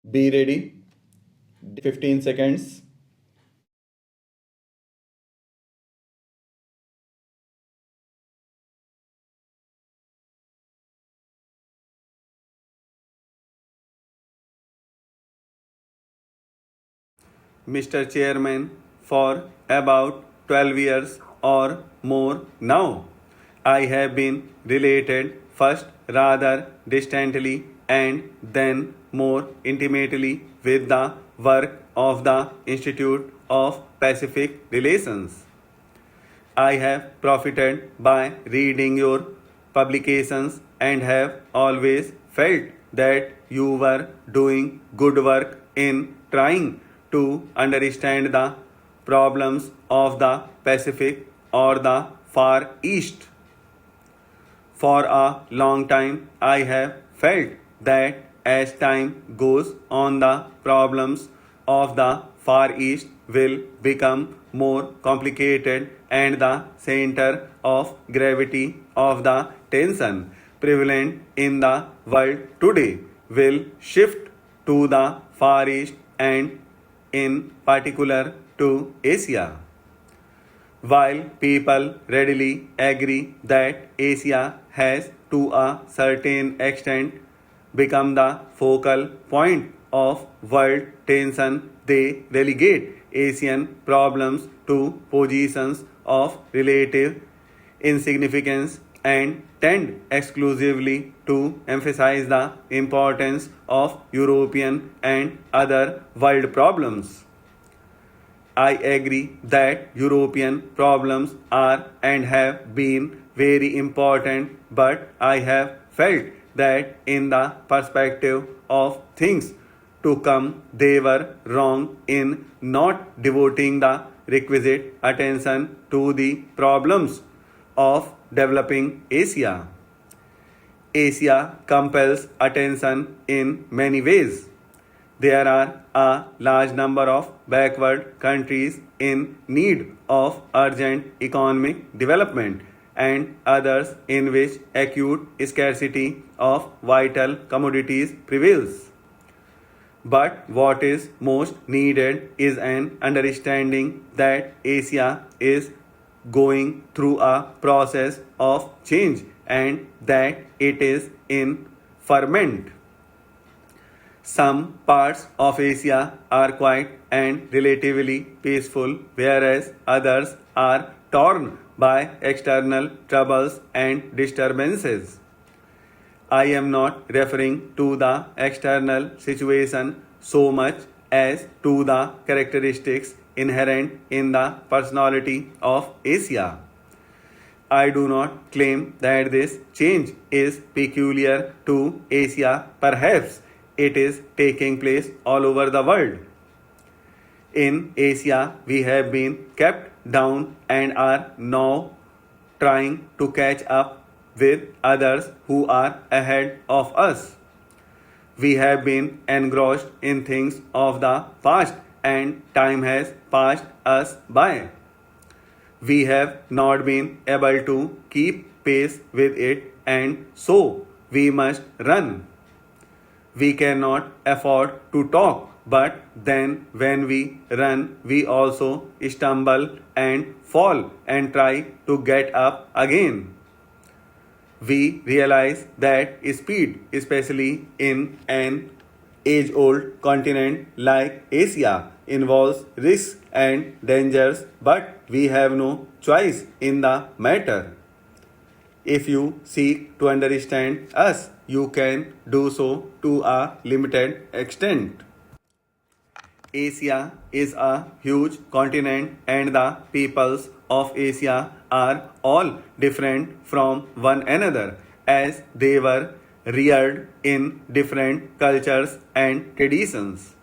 Be ready. 15 seconds. Mr. Chairman, for about 12 years or more now. I have been related first rather distantly and then more intimately with the work of the Institute of Pacific Relations. I have profited by reading your publications and have always felt that you were doing good work in trying to understand the problems of the Pacific or the Far East. For a long time, I have felt that as time goes on, the problems of the Far East will become more complicated and the center of gravity of the tension prevalent in the world today will shift to the Far East and in particular to Asia. While people readily agree that Asia has to a certain extent become the focal point of world tension, they relegate Asian problems to positions of relative insignificance and tend exclusively to emphasize the importance of European and other world problems. I agree that European problems are and have been very important, but I have felt that in the perspective of things to come, they were wrong in not devoting the requisite attention to the problems of developing Asia. Asia compels attention in many ways. There are a large number of backward countries in need of urgent economic development and others in which acute scarcity of vital commodities prevails. But what is most needed is an understanding that Asia is going through a process of change and that it is in ferment. Some parts of Asia are quiet and relatively peaceful, whereas others are torn by external troubles and disturbances. I am not referring to the external situation so much as to the characteristics inherent in the personality of Asia. I do not claim that this change is peculiar to Asia. Perhaps it is taking place all over the world. In Asia, we have been kept down and are now trying to catch up with others who are ahead of us. We have been engrossed in things of the past and time has passed us by. We have not been able to keep pace with it and so we must run. We cannot afford to talk, but then when we run, we also stumble and fall and try to get up again. We realize that speed, especially in an age old continent like Asia, involves risks and dangers, but we have no choice in the matter. If you seek to understand us, you can do so to a limited extent. Asia is a huge continent, and the peoples of Asia are all different from one another as they were reared in different cultures and traditions.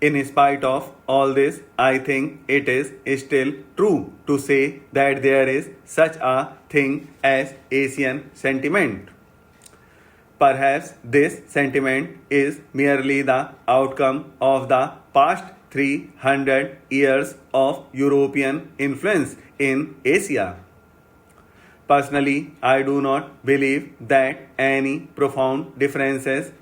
In spite of all this, I think it is still true to say that there is such a thing as Asian sentiment. Perhaps this sentiment is merely the outcome of the past 300 years of European influence in Asia. Personally, I do not believe that any profound differences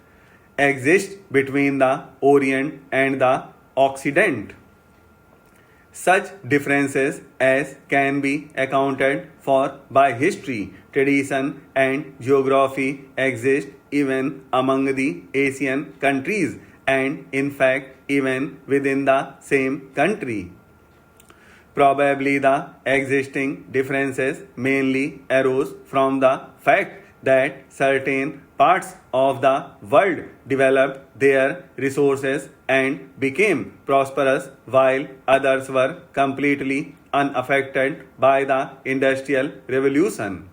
exists between the Orient and the Occident. Such differences as can be accounted for by history, tradition, and geography exist even among the Asian countries and, in fact, even within the same country. Probably the existing differences mainly arose from the fact that certain parts of the world developed their resources and became prosperous while others were completely unaffected by the Industrial Revolution.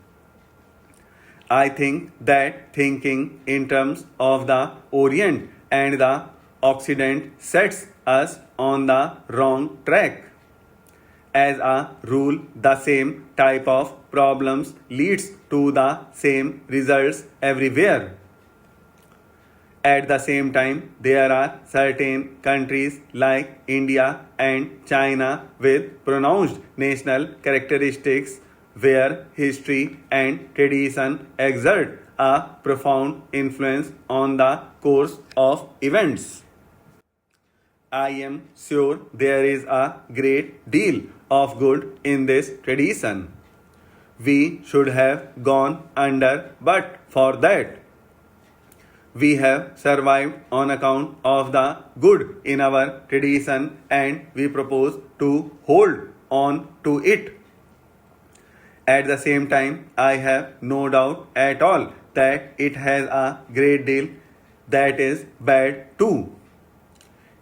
I think that thinking in terms of the Orient and the Occident sets us on the wrong track. As a rule, the same type of problems leads to the same results everywhere. At the same time, there are certain countries like India and China with pronounced national characteristics where history and tradition exert a profound influence on the course of events. I am sure there is a great deal of good in this tradition. We should have gone under, but for that, we have survived on account of the good in our tradition and we propose to hold on to it. At the same time, I have no doubt at all that it has a great deal that is bad too.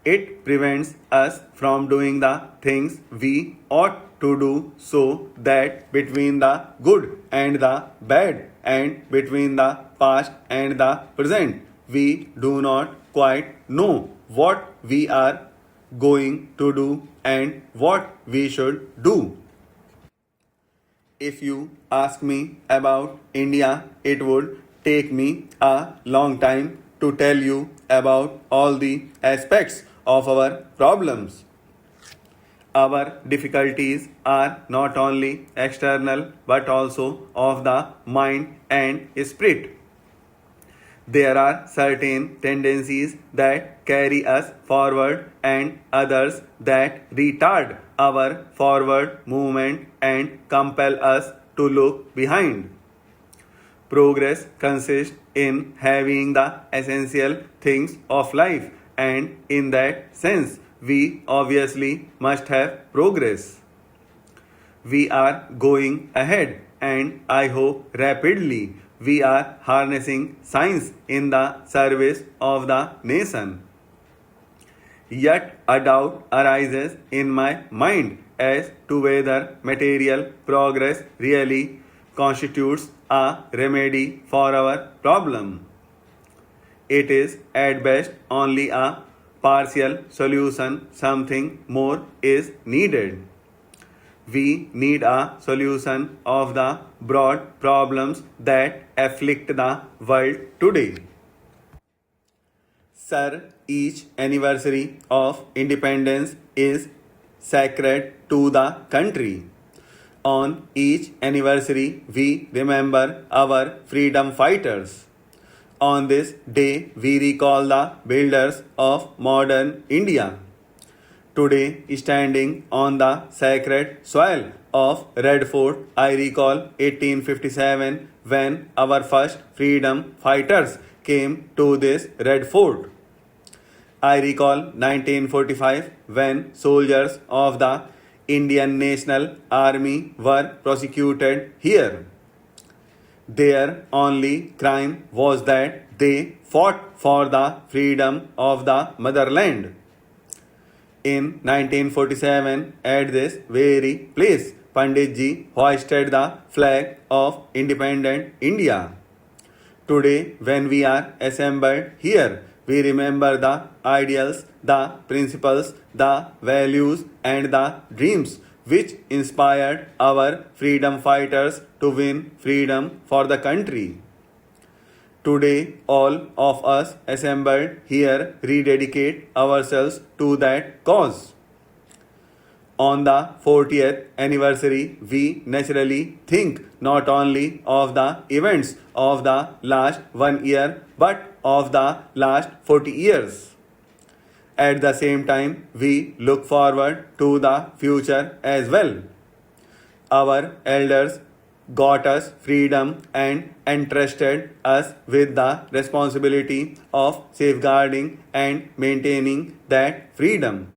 It prevents us from doing the things we ought to do, so that between the good and the bad and between the past and the present, we do not quite know what we are going to do and what we should do. If you ask me about India, it would take me a long time to tell you about all the aspects of our problems. Our difficulties are not only external but also of the mind and spirit. There are certain tendencies that carry us forward and others that retard our forward movement and compel us to look behind. Progress consists in having the essential things of life, and in that sense, we obviously must have progress. We are going ahead, and I hope rapidly. We are harnessing science in the service of the nation. Yet a doubt arises in my mind as to whether material progress really constitutes a remedy for our problem. It is at best only a partial solution, something more is needed. We need a solution of the broad problems that afflict the world today. Sir, each anniversary of independence is sacred to the country. On each anniversary, we remember our freedom fighters. On this day, we recall the builders of modern India. Today, standing on the sacred soil of Red Fort, I recall 1857 when our first freedom fighters came to this Red Fort. I recall 1945 when soldiers of the Indian National Army were prosecuted here. Their only crime was that they fought for the freedom of the motherland. In 1947, at this very place, Panditji hoisted the flag of independent India. Today, when we are assembled here, we remember the ideals, the principles, the values, and the dreams which inspired our freedom fighters to win freedom for the country. Today, all of us assembled here rededicate ourselves to that cause. On the 40th anniversary, we naturally think not only of the events of the last 1 year but of the last 40 years. At the same time, we look forward to the future as well. Our elders got us freedom and entrusted us with the responsibility of safeguarding and maintaining that freedom.